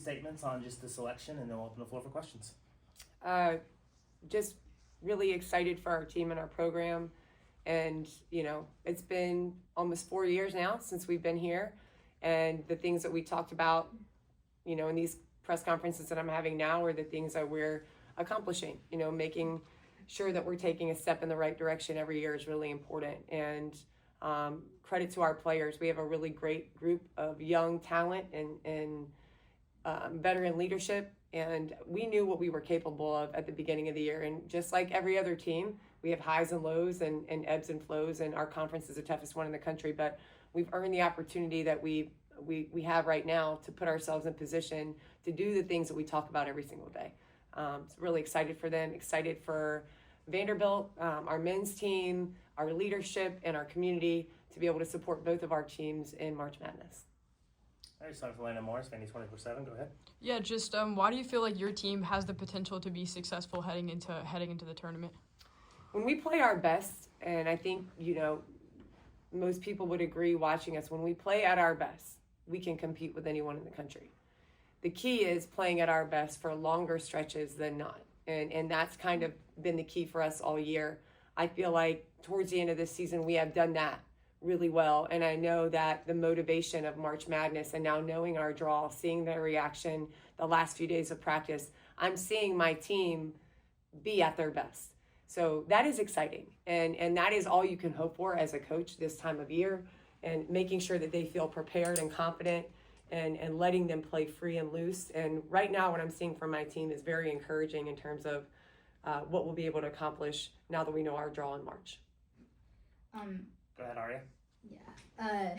statements on just the selection, and then we'll open the floor for questions. Just really excited for our team and our program. And, it's been almost 4 years now since we've been here. And the things that we talked about, in these press conferences that I'm having now are the things that we're accomplishing. Making sure that we're taking a step in the right direction every year is really important. And credit to our players. We have a really great group of young talent and veteran leadership. And we knew what we were capable of at the beginning of the year. And just like every other team, we have highs and lows and ebbs and flows. And our conference is the toughest one in the country. But we've earned the opportunity that we have right now to put ourselves in position to do the things that we talk about every single day. Really excited for them, excited for Vanderbilt, our men's team, our leadership, and our community to be able to support both of our teams in March Madness. All right, it's time for Landon Morris, Vandy 24/7. Go ahead. Yeah, just why do you feel like your team has the potential to be successful heading into the tournament? When we play our best, and I think, most people would agree watching us, when we play at our best, we can compete with anyone in the country. The key is playing at our best for longer stretches than not. And that's kind of been the key for us all year. I feel like towards the end of this season, we have done that really well. And I know that the motivation of March Madness and now knowing our draw, seeing their reaction the last few days of practice, I'm seeing my team be at their best. So that is exciting. And that is all you can hope for as a coach this time of year, and making sure that they feel prepared and confident and letting them play free and loose. And right now what I'm seeing from my team is very encouraging in terms of what we'll be able to accomplish now that we know our draw in March. Go ahead, Aria. Yeah.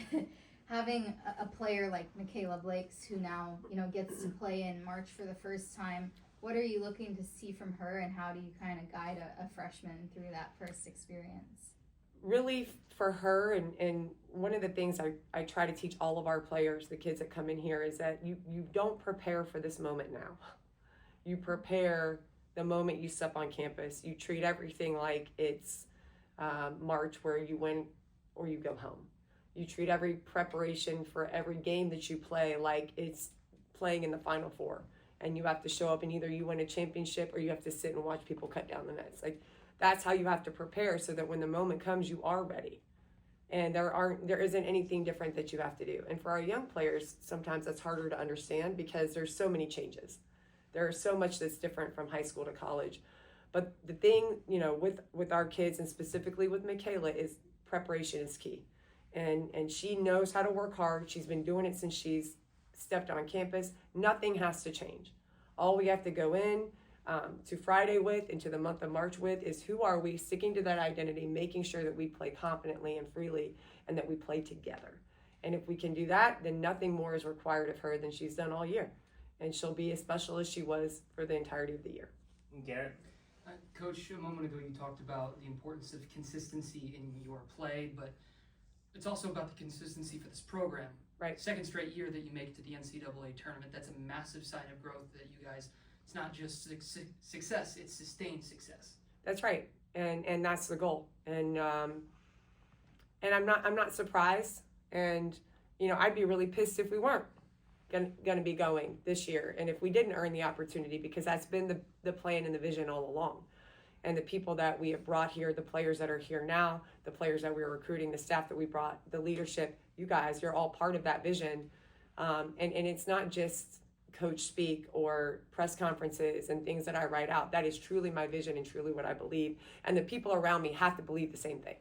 Having a player like Michaela Blakes, who now, gets to play in March for the first time, what are you looking to see from her, and how do you kind of guide a freshman through that first experience? Really for her, and one of the things I try to teach all of our players, the kids that come in here, is that you don't prepare for this moment now. You prepare the moment you step on campus. You treat everything like it's March, where you win or you go home. You treat every preparation for every game that you play like it's playing in the Final Four, and you have to show up and either you win a championship or you have to sit and watch people cut down the nets. Like, that's how you have to prepare, so that when the moment comes, you are ready. And there isn't anything different that you have to do. And for our young players, sometimes that's harder to understand because there's so many changes. There's so much that's different from high school to college. But the thing, with our kids, and specifically with Michaela, is preparation is key. And she knows how to work hard. She's been doing it since she's stepped on campus. Nothing has to change. All we have to go in to Friday with, into the month of March with, is who are we, sticking to that identity, making sure that we play confidently and freely, and that we play together. And if we can do that, then nothing more is required of her than she's done all year. And she'll be as special as she was for the entirety of the year. Garrett? Coach, a moment ago you talked about the importance of consistency in your play, but it's also about the consistency for this program. Right. Second straight year that you make it to the NCAA tournament, that's a massive sign of growth that you guys, it's not just success, it's sustained success. That's right. And that's the goal. And I'm not surprised. And, I'd be really pissed if we weren't going to be going this year, and if we didn't earn the opportunity, because that's been the plan and the vision all along. And the people that we have brought here, the players that are here now, the players that we're recruiting, the staff that we brought, the leadership, you guys, you're all part of that vision. And it's not just coach speak or press conferences and things that I write out. That is truly my vision and truly what I believe. And the people around me have to believe the same thing.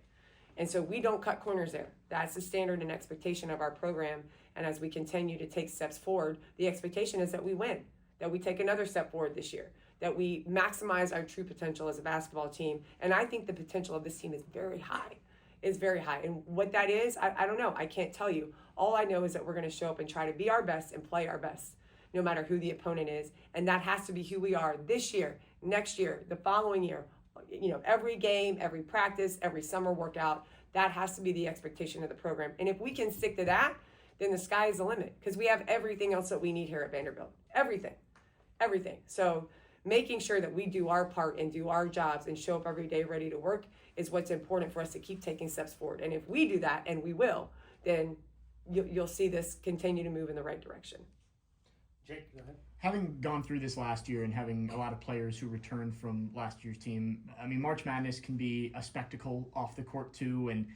And so we don't cut corners there. That's the standard and expectation of our program. And as we continue to take steps forward, the expectation is that we win, that we take another step forward this year, that we maximize our true potential as a basketball team. And I think the potential of this team is very high. It's very high. And what that is, I don't know. I can't tell you. All I know is that we're going to show up and try to be our best and play our best, no matter who the opponent is. And that has to be who we are this year, next year, the following year. Every game, every practice, every summer workout, that has to be the expectation of the program. And if we can stick to that, then the sky is the limit, because we have everything else that we need here at Vanderbilt. Everything. So making sure that we do our part and do our jobs and show up every day ready to work is what's important for us to keep taking steps forward. And if we do that, and we will, then you'll see this continue to move in the right direction. Jake, go ahead. Having gone through this last year and having a lot of players who returned from last year's team, I mean, March Madness can be a spectacle off the court too, and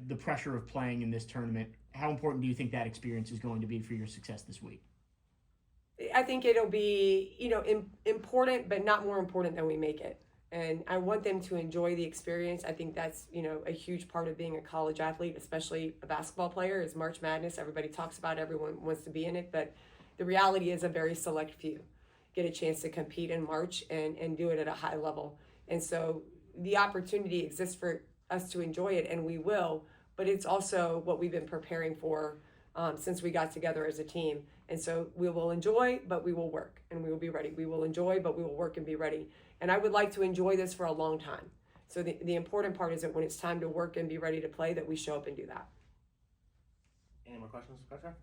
the pressure of playing in this tournament. How important do you think that experience is going to be for your success this week? I think it'll be, important, but not more important than we make it. And I want them to enjoy the experience. I think that's, a huge part of being a college athlete, especially a basketball player, is March Madness. Everybody talks about it, everyone wants to be in it, but the reality is a very select few get a chance to compete in March and do it at a high level. And so the opportunity exists for us to enjoy it, and we will, but it's also what we've been preparing for since we got together as a team. And so we will enjoy, but we will work, and we will be ready. We will enjoy, but we will work and be ready. And I would like to enjoy this for a long time. So the important part is that when it's time to work and be ready to play, that we show up and do that. Any more questions, Coach Ralph?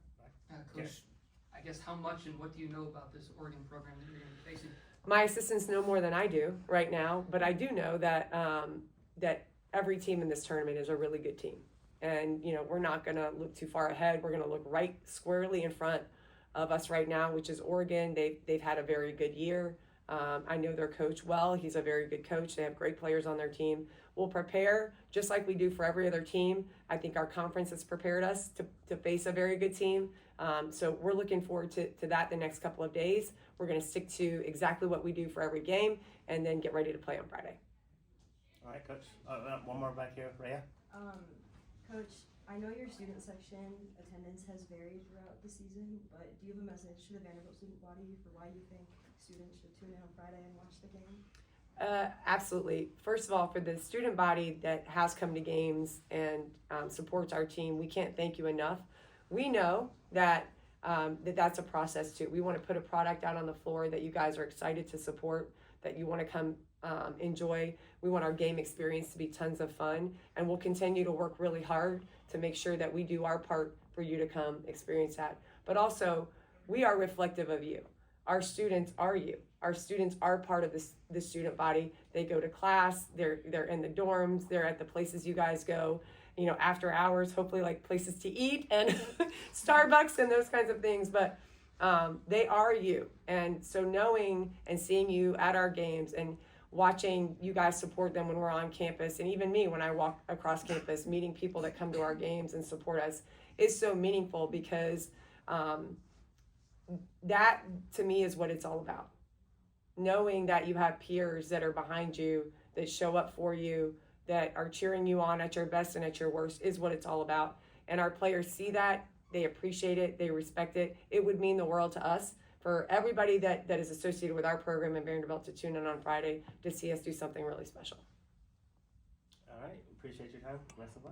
Coach, I guess how much and what do you know about this Oregon program that you're going to be facing? My assistants know more than I do right now, but I do know that that every team in this tournament is a really good team. And, we're not going to look too far ahead. We're going to look right squarely in front of us right now, which is Oregon. They've had a very good year. I know their coach well. He's a very good coach. They have great players on their team. We'll prepare just like we do for every other team. I think our conference has prepared us to face a very good team. So we're looking forward to that the next couple of days. We're going to stick to exactly what we do for every game and then get ready to play on Friday. All right, Coach. One more back here, Rhea. Coach, I know your student section attendance has varied throughout the season, but do you have a message to the Vanderbilt student body for why you think students should tune in on Friday and watch the game? Absolutely. First of all, for the student body that has come to games and supports our team, we can't thank you enough. We know that that's a process too. We want to put a product out on the floor that you guys are excited to support, that you want to come enjoy. We want our game experience to be tons of fun, and we'll continue to work really hard to make sure that we do our part for you to come experience that. But also, we are reflective of you. Our students are you. Our students are part of the student body. They go to class, they're in the dorms, they're at the places you guys go, after hours, hopefully like places to eat and Starbucks and those kinds of things, but they are you. And so knowing and seeing you at our games and watching you guys support them when we're on campus, and even me when I walk across campus, meeting people that come to our games and support us is so meaningful, because that to me is what it's all about. Knowing that you have peers that are behind you, that show up for you, that are cheering you on at your best and at your worst is what it's all about. And our players see that, they appreciate it, they respect it. It would mean the world to us, for everybody that is associated with our program in Vanderbilt, to tune in on Friday to see us do something really special. All right. Appreciate your time. Best of luck.